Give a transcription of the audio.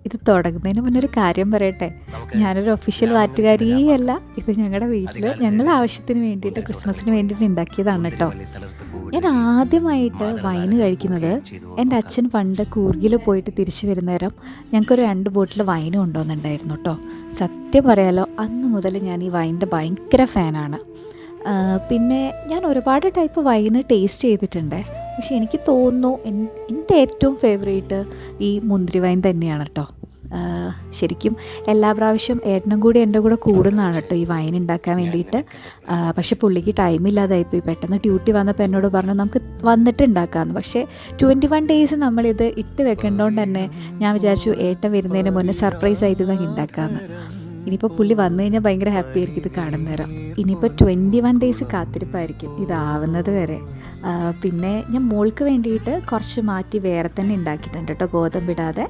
ഇത് തുടങ്ങുന്നതിന് മുന്നേ ഒരു കാര്യം പറയട്ടെ. ഞാനൊരു ഒഫീഷ്യൽ വാറ്റുകാരിയേ അല്ല. ഇത് ഞങ്ങളുടെ വീട്ടിൽ ഞങ്ങളുടെ ആവശ്യത്തിന് വേണ്ടിയിട്ട് ക്രിസ്മസിന് വേണ്ടിയിട്ട് ഉണ്ടാക്കിയതാണ് കേട്ടോ. ഞാൻ ആദ്യമായിട്ട് വൈന് കഴിക്കുന്നത് എൻ്റെ അച്ഛൻ പണ്ട് കൂർഗിൽ പോയിട്ട് തിരിച്ചു വരുന്ന നേരം ഞങ്ങൾക്കൊരു 2 ബോട്ടിൽ വൈന് കൊണ്ടുവന്നിട്ടുണ്ടായിരുന്നു കേട്ടോ. സത്യം പറയാലോ, അന്ന് മുതൽ ഞാൻ ഈ വൈനിൻ്റെ ഭയങ്കര ഫാനാണ്. പിന്നെ ഞാൻ ഒരുപാട് ടൈപ്പ് വൈന് ടേസ്റ്റ് ചെയ്തിട്ടുണ്ട്. പക്ഷെ എനിക്ക് തോന്നുന്നു എൻ്റെ ഏറ്റവും ഫേവറേറ്റ് ഈ മുന്തിരി വൈൻ തന്നെയാണ് കേട്ടോ. ശരിക്കും എല്ലാ പ്രാവശ്യം ഏട്ടനും കൂടി എൻ്റെ കൂടെ കൂടുന്നതാണ് കേട്ടോ ഈ വൈൻ ഉണ്ടാക്കാൻ വേണ്ടിയിട്ട്. പക്ഷെ പുള്ളിക്ക് ടൈമില്ലാതായിപ്പോയി. പെട്ടെന്ന് ഡ്യൂട്ടി വന്നപ്പോൾ എന്നോട് പറഞ്ഞു നമുക്ക് വന്നിട്ട് ഉണ്ടാക്കാമെന്ന്. പക്ഷേ 21 ഡേയ്സ് നമ്മളിത് ഇട്ട് വെക്കേണ്ടതുകൊണ്ട് തന്നെ ഞാൻ വിചാരിച്ചു ഏട്ടൻ വരുന്നതിന് മുന്നേ സർപ്രൈസ് ആയിട്ട് ഇതൊക്കെ ഉണ്ടാക്കാമെന്ന്. ഇനിയിപ്പോൾ പുള്ളി വന്നു കഴിഞ്ഞാൽ ഭയങ്കര ഹാപ്പി ആയിരിക്കും ഇത് കാണുന്നേരം. ഇനിയിപ്പോൾ 21 ഡേയ്സ് കാത്തിരിപ്പായിരിക്കും ഇതാവുന്നത് വരെ. പിന്നെ ഞാൻ മോൾക്ക് വേണ്ടിയിട്ട് കുറച്ച് മാറ്റി വേറെ തന്നെ ഉണ്ടാക്കിയിട്ടുണ്ട് കേട്ടോ, ഗോതമ്പിടാതെ.